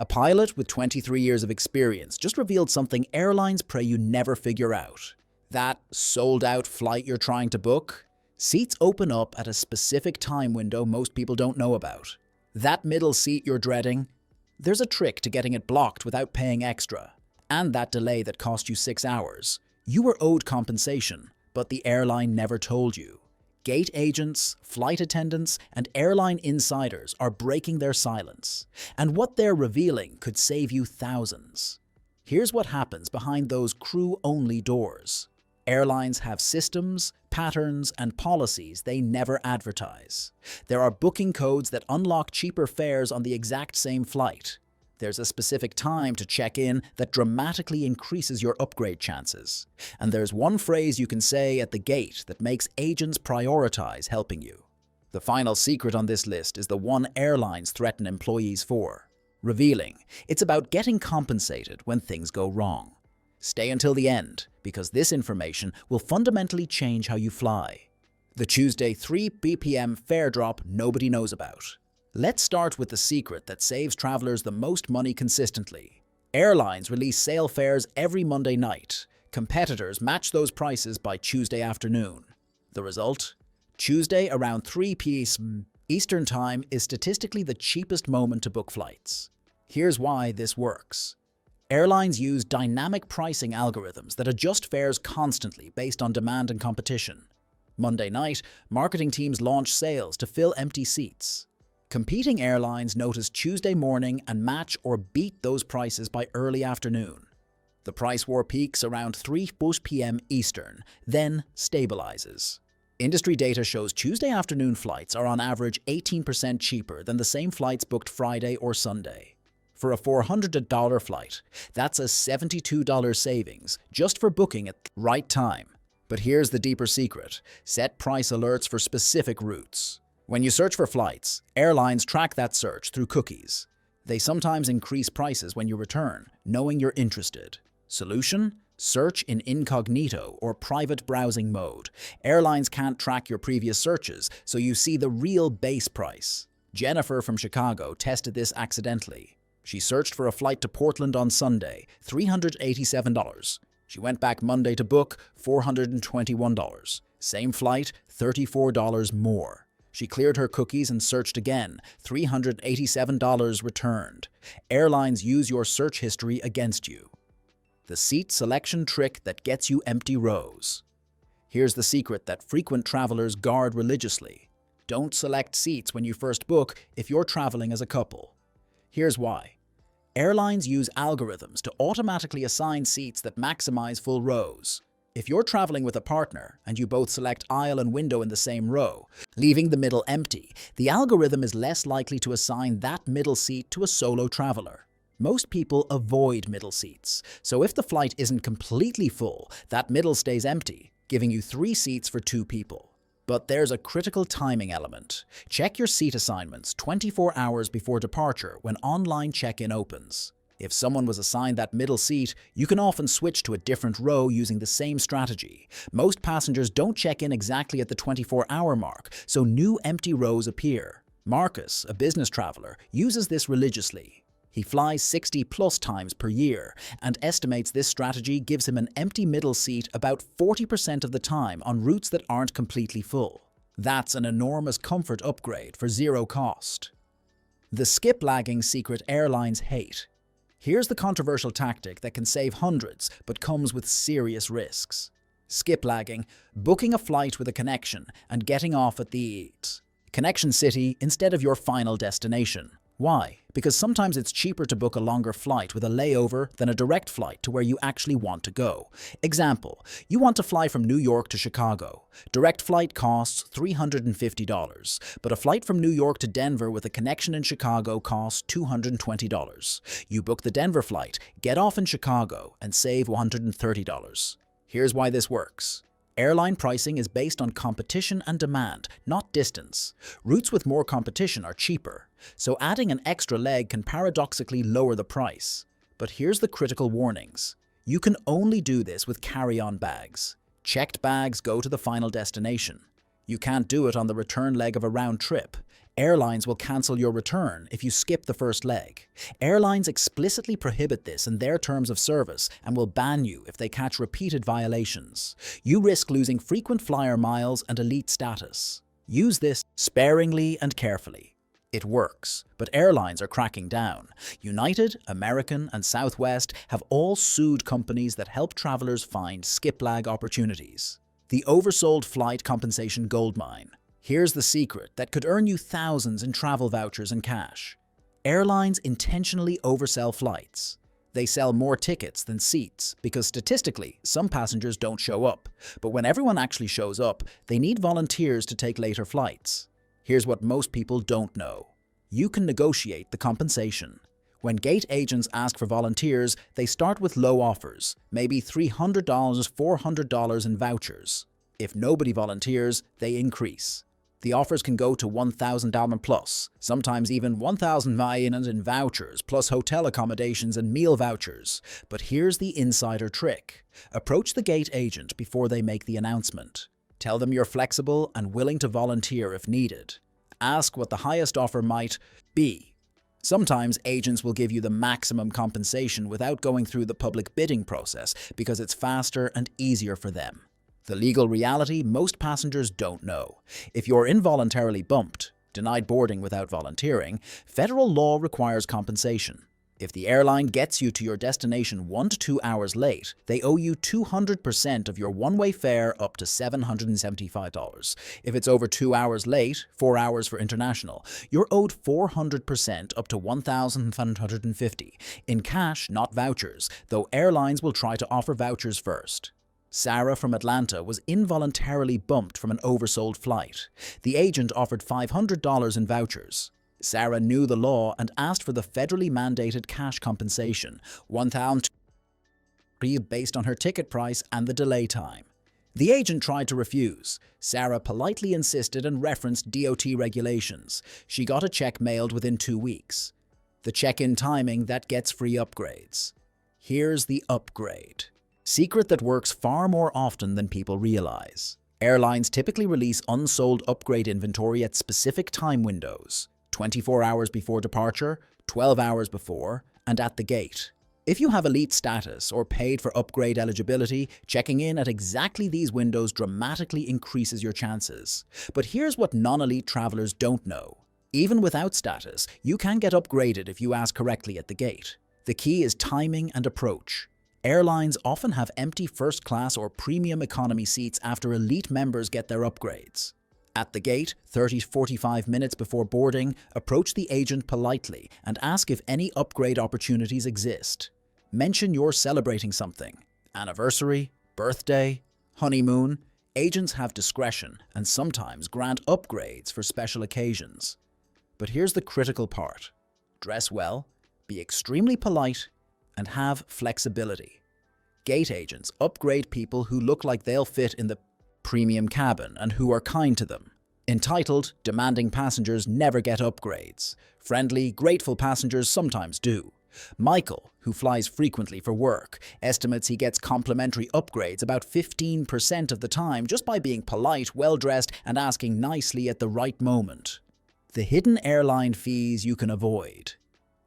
A pilot with 23 years of experience just revealed something airlines pray you never figure out. That sold-out flight you're trying to book? Seats open up at a specific time window most people don't know about. That middle seat you're dreading? There's a trick to getting it blocked without paying extra. And that delay that cost you 6 hours. You were owed compensation, but the airline never told you. Gate agents, flight attendants, and airline insiders are breaking their silence. And what they're revealing could save you thousands. Here's what happens behind those crew-only doors. Airlines have systems, patterns, and policies they never advertise. There are booking codes that unlock cheaper fares on the exact same flight. There's a specific time to check in that dramatically increases your upgrade chances. And there's one phrase you can say at the gate that makes agents prioritize helping you. The final secret on this list is the one airlines threaten employees for. Revealing, it's about getting compensated when things go wrong. Stay until the end, because this information will fundamentally change how you fly. The Tuesday 3 p.m. fare drop nobody knows about. Let's start with the secret that saves travelers the most money consistently. Airlines release sale fares every Monday night. Competitors match those prices by Tuesday afternoon. The result? Tuesday around 3 p.m. Eastern Time is statistically the cheapest moment to book flights. Here's why this works. Airlines use dynamic pricing algorithms that adjust fares constantly based on demand and competition. Monday night, marketing teams launch sales to fill empty seats. Competing airlines notice Tuesday morning and match or beat those prices by early afternoon. The price war peaks around 3 p.m. Eastern, then stabilizes. Industry data shows Tuesday afternoon flights are on average 18% cheaper than the same flights booked Friday or Sunday. For a $400 flight, that's a $72 savings just for booking at the right time. But here's the deeper secret. Set price alerts for specific routes. When you search for flights, airlines track that search through cookies. They sometimes increase prices when you return, knowing you're interested. Solution? Search in incognito or private browsing mode. Airlines can't track your previous searches, so you see the real base price. Jennifer from Chicago tested this accidentally. She searched for a flight to Portland on Sunday, $387. She went back Monday to book, $421. Same flight, $34 more. She cleared her cookies and searched again, $387 returned. Airlines use your search history against you. The seat selection trick that gets you empty rows. Here's the secret that frequent travelers guard religiously. Don't select seats when you first book if you're traveling as a couple. Here's why. Airlines use algorithms to automatically assign seats that maximize full rows. If you're traveling with a partner and you both select aisle and window in the same row, leaving the middle empty, the algorithm is less likely to assign that middle seat to a solo traveler. Most people avoid middle seats, so if the flight isn't completely full, that middle stays empty, giving you 3 seats for 2 people. But there's a critical timing element. Check your seat assignments 24 hours before departure when online check-in opens. If someone was assigned that middle seat, you can often switch to a different row using the same strategy. Most passengers don't check in exactly at the 24-hour mark, so new empty rows appear. Marcus, a business traveler, uses this religiously. He flies 60+ times per year and estimates this strategy gives him an empty middle seat about 40% of the time on routes that aren't completely full. That's an enormous comfort upgrade for zero cost. The skiplagging secret airlines hate. Here's the controversial tactic that can save hundreds but comes with serious risks. Skiplagging, booking a flight with a connection and getting off at the connection city instead of your final destination. Why? Because sometimes it's cheaper to book a longer flight with a layover than a direct flight to where you actually want to go. Example, you want to fly from New York to Chicago. Direct flight costs $350, but a flight from New York to Denver with a connection in Chicago costs $220. You book the Denver flight, get off in Chicago, and save $130. Here's why this works. Airline pricing is based on competition and demand, not distance. Routes with more competition are cheaper, so adding an extra leg can paradoxically lower the price. But here's the critical warnings. You can only do this with carry-on bags. Checked bags go to the final destination. You can't do it on the return leg of a round trip. Airlines will cancel your return if you skip the first leg. Airlines explicitly prohibit this in their terms of service and will ban you if they catch repeated violations. You risk losing frequent flyer miles and elite status. Use this sparingly and carefully. It works, but airlines are cracking down. United, American, and Southwest have all sued companies that help travelers find skip-lag opportunities. The Oversold flight compensation goldmine. Here's the secret that could earn you thousands in travel vouchers and cash. Airlines intentionally oversell flights. They sell more tickets than seats because statistically, some passengers don't show up. But when everyone actually shows up, they need volunteers to take later flights. Here's what most people don't know. You can negotiate the compensation. When gate agents ask for volunteers, they start with low offers, maybe $300, $400 in vouchers. If nobody volunteers, they increase. The offers can go to $1,000 plus, sometimes even $1,000 in vouchers, plus hotel accommodations and meal vouchers. But here's the insider trick. Approach the gate agent before they make the announcement. Tell them you're flexible and willing to volunteer if needed. Ask what the highest offer might be. Sometimes agents will give you the maximum compensation without going through the public bidding process because it's faster and easier for them. The legal reality most passengers don't know. If you're involuntarily bumped, denied boarding without volunteering, federal law requires compensation. If the airline gets you to your destination 1 to 2 hours late, they owe you 200% of your one-way fare up to $775. If it's over 2 hours late, 4 hours for international, you're owed 400% up to $1,550. In cash, not vouchers, though airlines will try to offer vouchers first. Sarah from Atlanta was involuntarily bumped from an oversold flight. The agent offered $500 in vouchers. Sarah knew the law and asked for the federally mandated cash compensation, $1,000 based on her ticket price and the delay time. The agent tried to refuse. Sarah politely insisted and referenced DOT regulations. She got a check mailed within 2 weeks. The check-in timing that gets free upgrades. Here's the upgrade. Secret that works far more often than people realize. Airlines typically release unsold upgrade inventory at specific time windows. 24 hours before departure, 12 hours before, and at the gate. If you have elite status or paid for upgrade eligibility, checking in at exactly these windows dramatically increases your chances. But here's what non-elite travelers don't know. Even without status, you can get upgraded if you ask correctly at the gate. The key is timing and approach. Airlines often have empty first class or premium economy seats after elite members get their upgrades. At the gate, 30 to 45 minutes before boarding, approach the agent politely and ask if any upgrade opportunities exist. Mention you're celebrating something. Anniversary, birthday, honeymoon. Agents have discretion and sometimes grant upgrades for special occasions. But here's the critical part. Dress well, be extremely polite, and have flexibility. Gate agents upgrade people who look like they'll fit in the premium cabin and who are kind to them. Entitled, demanding passengers never get upgrades. Friendly, grateful passengers sometimes do. Michael, who flies frequently for work, estimates he gets complimentary upgrades about 15% of the time just by being polite, well-dressed, and asking nicely at the right moment. The hidden airline fees you can avoid.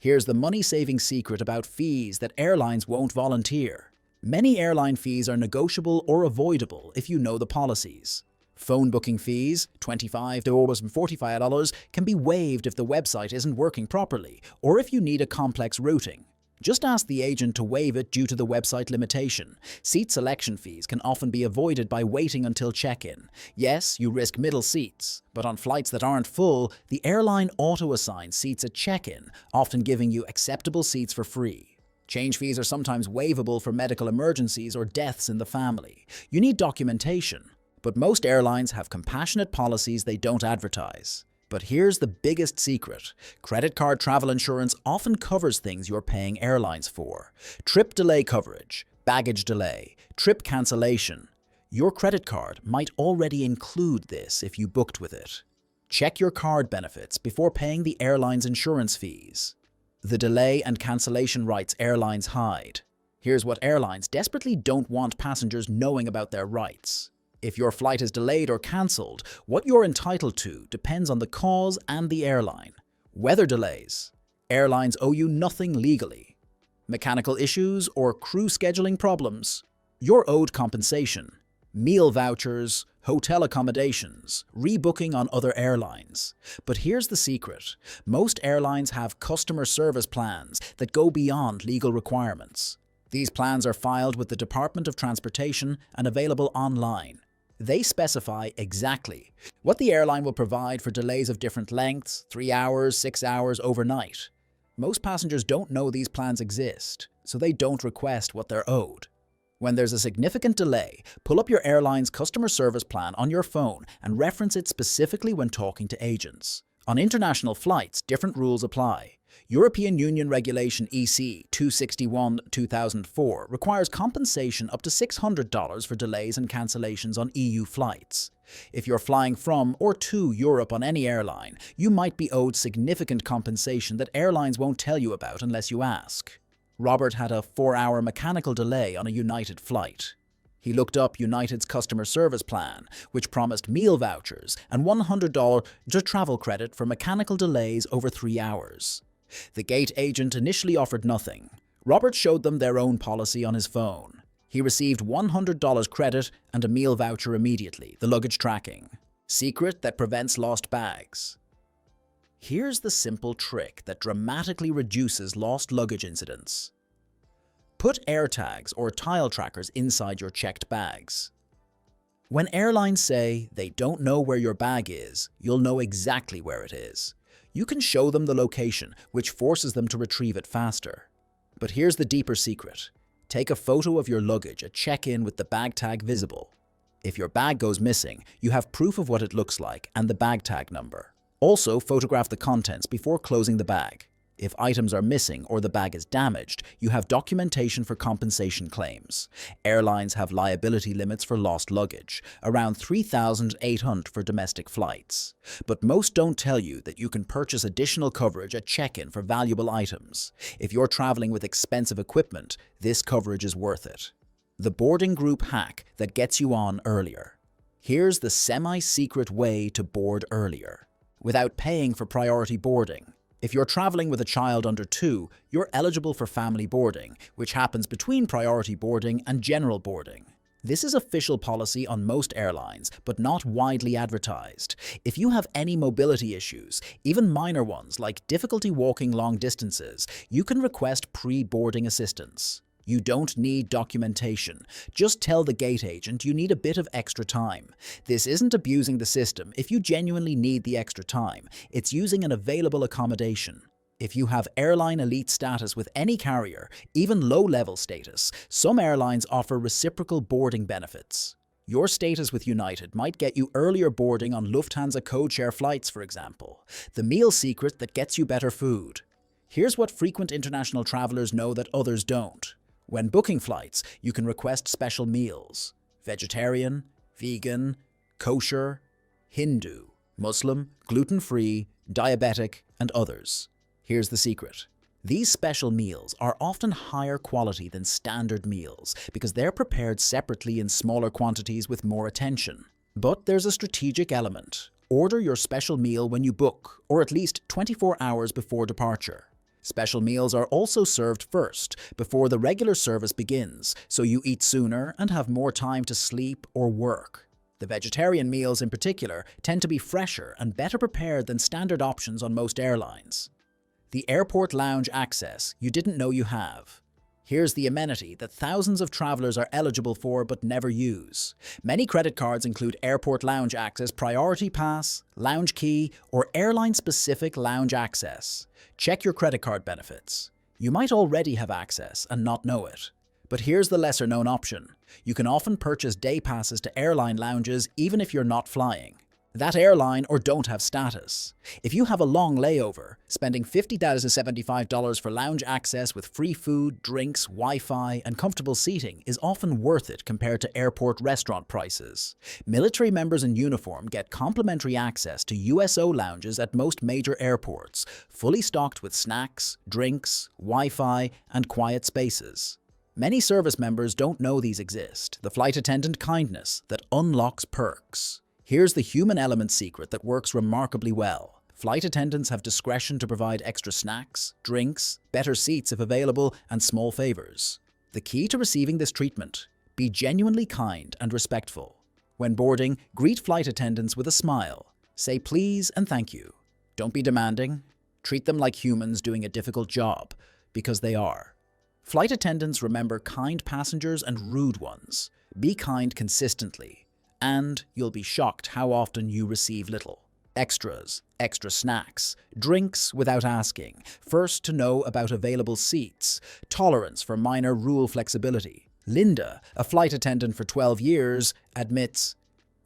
Here's the money-saving secret about fees that airlines won't volunteer. Many airline fees are negotiable or avoidable if you know the policies. Phone booking fees, $25 to $45, can be waived if the website isn't working properly or if you need a complex routing. Just ask the agent to waive it due to the website limitation. Seat selection fees can often be avoided by waiting until check-in. Yes, you risk middle seats, but on flights that aren't full, the airline auto-assigns seats at check-in, often giving you acceptable seats for free. Change fees are sometimes waivable for medical emergencies or deaths in the family. You need documentation, but most airlines have compassionate policies they don't advertise. But here's the biggest secret. Credit card travel insurance often covers things you're paying airlines for. Trip delay coverage, baggage delay, trip cancellation. Your credit card might already include this if you booked with it. Check your card benefits before paying the airline's insurance fees. The delay and cancellation rights airlines hide. Here's what airlines desperately don't want passengers knowing about their rights. If your flight is delayed or cancelled, what you're entitled to depends on the cause and the airline. Weather delays. Airlines owe you nothing legally. Mechanical issues or crew scheduling problems. You're owed compensation. Meal vouchers, hotel accommodations, rebooking on other airlines. But here's the secret. Most airlines have customer service plans that go beyond legal requirements. These plans are filed with the Department of Transportation and available online. They specify exactly what the airline will provide for delays of different lengths, 3 hours, 6 hours, overnight. Most passengers don't know these plans exist, so they don't request what they're owed. When there's a significant delay, pull up your airline's customer service plan on your phone and reference it specifically when talking to agents. On international flights, different rules apply. European Union Regulation EC 261/2004 requires compensation up to $600 for delays and cancellations on EU flights. If you're flying from or to Europe on any airline, you might be owed significant compensation that airlines won't tell you about unless you ask. Robert had a 4-hour mechanical delay on a United flight. He looked up United's customer service plan, which promised meal vouchers and $100 travel credit for mechanical delays over 3 hours. The gate agent initially offered nothing. Robert showed them their own policy on his phone. He received $100 credit and a meal voucher immediately, the luggage tracking. Secret that prevents lost bags. Here's the simple trick that dramatically reduces lost luggage incidents. Put AirTags or tile trackers inside your checked bags. When airlines say they don't know where your bag is, you'll know exactly where it is. You can show them the location, which forces them to retrieve it faster. But here's the deeper secret. Take a photo of your luggage at check-in with the bag tag visible. If your bag goes missing, you have proof of what it looks like and the bag tag number. Also, photograph the contents before closing the bag. If items are missing or the bag is damaged, you have documentation for compensation claims. Airlines have liability limits for lost luggage, around $3,800 for domestic flights. But most don't tell you that you can purchase additional coverage at check-in for valuable items. If you're traveling with expensive equipment, this coverage is worth it. The boarding group hack that gets you on earlier. Here's the semi-secret way to board earlier, without paying for priority boarding. If you're traveling with a child under 2, you're eligible for family boarding, which happens between priority boarding and general boarding. This is official policy on most airlines, but not widely advertised. If you have any mobility issues, even minor ones like difficulty walking long distances, you can request pre-boarding assistance. You don't need documentation. Just tell the gate agent you need a bit of extra time. This isn't abusing the system if you genuinely need the extra time. It's using an available accommodation. If you have airline elite status with any carrier, even low-level status, some airlines offer reciprocal boarding benefits. Your status with United might get you earlier boarding on Lufthansa codeshare flights, for example. The meal secret that gets you better food. Here's what frequent international travelers know that others don't. When booking flights, you can request special meals: vegetarian, vegan, kosher, Hindu, Muslim, gluten-free, diabetic, and others. Here's the secret. These special meals are often higher quality than standard meals because they're prepared separately in smaller quantities with more attention. But there's a strategic element. Order your special meal when you book, or at least 24 hours before departure. Special meals are also served first, before the regular service begins, so you eat sooner and have more time to sleep or work. The vegetarian meals in particular tend to be fresher and better prepared than standard options on most airlines. The airport lounge access you didn't know you have. Here's the amenity that thousands of travelers are eligible for but never use. Many credit cards include airport lounge access, priority pass, lounge key, or airline-specific lounge access. Check your credit card benefits. You might already have access and not know it. But here's the lesser-known option. You can often purchase day passes to airline lounges even if you're not flying. That airline or don't have status. If you have a long layover, spending $50 to $75 for lounge access with free food, drinks, Wi-Fi, and comfortable seating is often worth it compared to airport restaurant prices. Military members in uniform get complimentary access to USO lounges at most major airports, fully stocked with snacks, drinks, Wi-Fi, and quiet spaces. Many service members don't know these exist. The flight attendant kindness that unlocks perks. Here's the human element secret that works remarkably well. Flight attendants have discretion to provide extra snacks, drinks, better seats if available, and small favors. The key to receiving this treatment: be genuinely kind and respectful. When boarding, greet flight attendants with a smile. Say please and thank you. Don't be demanding. Treat them like humans doing a difficult job, because they are. Flight attendants remember kind passengers and rude ones. Be kind consistently, and you'll be shocked how often you receive little. Extras, extra snacks, drinks without asking, first to know about available seats, tolerance for minor rule flexibility. Linda, a flight attendant for 12 years, admits,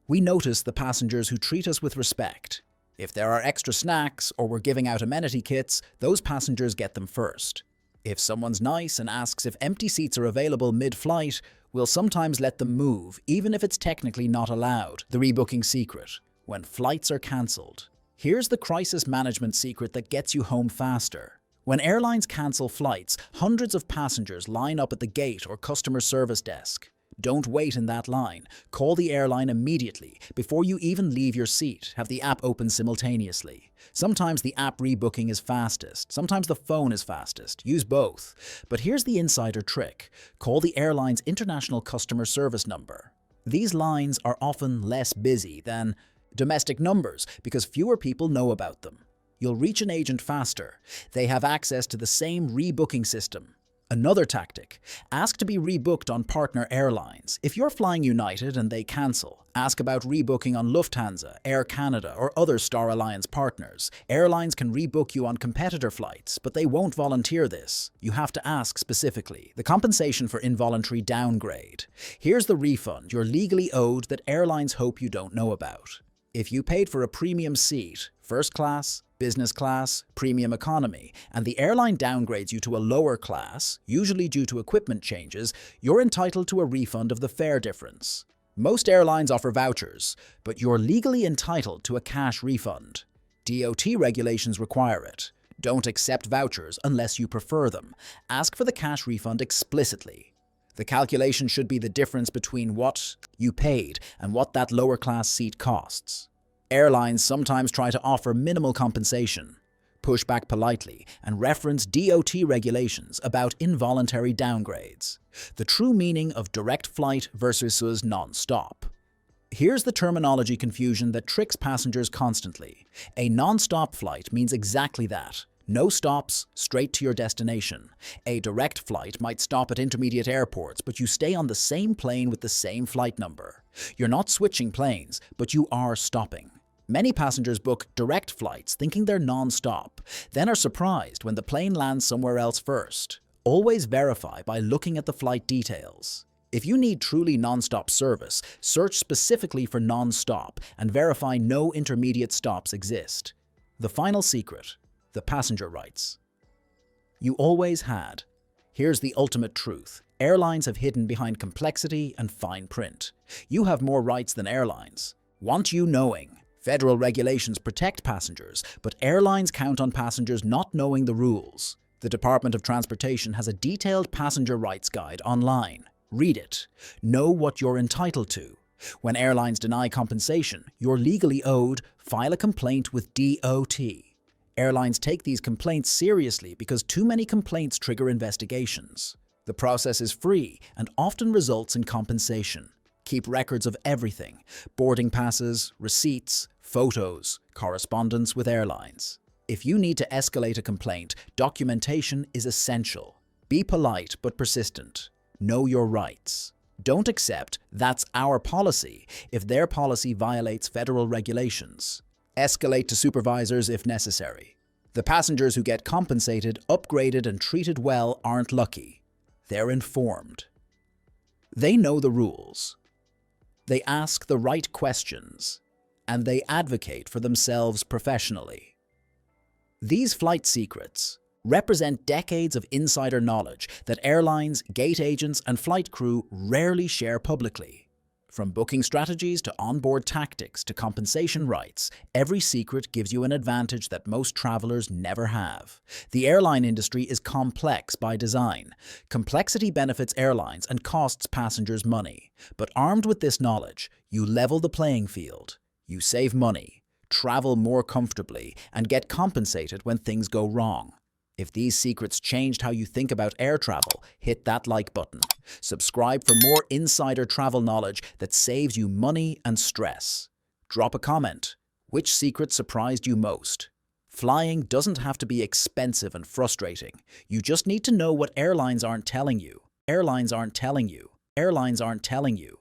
"We notice the passengers who treat us with respect. If there are extra snacks or we're giving out amenity kits, those passengers get them first. If someone's nice and asks if empty seats are available mid-flight, we'll sometimes let them move, even if it's technically not allowed." The rebooking secret: when flights are cancelled. Here's the crisis management secret that gets you home faster. When airlines cancel flights, hundreds of passengers line up at the gate or customer service desk. Don't wait in that line. Call the airline immediately, before you even leave your seat. Have the app open simultaneously. Sometimes the app rebooking is fastest. Sometimes the phone is fastest. Use both. But here's the insider trick. Call the airline's international customer service number. These lines are often less busy than domestic numbers because fewer people know about them. You'll reach an agent faster. They have access to the same rebooking system. Another tactic: ask to be rebooked on partner airlines. If you're flying United and they cancel, ask about rebooking on Lufthansa, Air Canada, or other Star Alliance partners. Airlines can rebook you on competitor flights, but they won't volunteer this. You have to ask specifically. The compensation for involuntary downgrade. Here's the refund you're legally owed that airlines hope you don't know about. If you paid for a premium seat, first class, business class, premium economy, and the airline downgrades you to a lower class, usually due to equipment changes, you're entitled to a refund of the fare difference. Most airlines offer vouchers, but you're legally entitled to a cash refund. DOT regulations require it. Don't accept vouchers unless you prefer them. Ask for the cash refund explicitly. The calculation should be the difference between what you paid and what that lower class seat costs. Airlines sometimes try to offer minimal compensation. Push back politely and reference DOT regulations about involuntary downgrades. The true meaning of direct flight versus non-stop. Here's the terminology confusion that tricks passengers constantly. A non-stop flight means exactly that. No stops, straight to your destination. A direct flight might stop at intermediate airports, but you stay on the same plane with the same flight number. You're not switching planes, but you are stopping. Many passengers book direct flights thinking they're non-stop, then are surprised when the plane lands somewhere else first. Always verify by looking at the flight details. If you need truly non-stop service, search specifically for non-stop and verify no intermediate stops exist. The final secret: the passenger rights. You always had. Here's the ultimate truth. Airlines have hidden behind complexity and fine print. You have more rights than airlines. Want you knowing. Federal regulations protect passengers, but airlines count on passengers not knowing the rules. The Department of Transportation has a detailed passenger rights guide online. Read it. Know what you're entitled to. When airlines deny compensation, you're legally owed. File a complaint with DOT. Airlines take these complaints seriously because too many complaints trigger investigations. The process is free and often results in compensation. Keep records of everything: boarding passes, receipts, photos, correspondence with airlines. If you need to escalate a complaint, documentation is essential. Be polite but persistent. Know your rights. Don't accept "that's our policy" if their policy violates federal regulations. Escalate to supervisors if necessary. The passengers who get compensated, upgraded, and treated well aren't lucky. They're informed. They know the rules. They ask the right questions, and they advocate for themselves professionally. These flight secrets represent decades of insider knowledge that airlines, gate agents, and flight crew rarely share publicly. From booking strategies to onboard tactics to compensation rights, every secret gives you an advantage that most travelers never have. The airline industry is complex by design. Complexity benefits airlines and costs passengers money. But armed with this knowledge, you level the playing field. You save money, travel more comfortably, and get compensated when things go wrong. If these secrets changed how you think about air travel, hit that like button. Subscribe for more insider travel knowledge that saves you money and stress. Drop a comment. Which secret surprised you most? Flying doesn't have to be expensive and frustrating. You just need to know what airlines aren't telling you. Airlines aren't telling you. Airlines aren't telling you.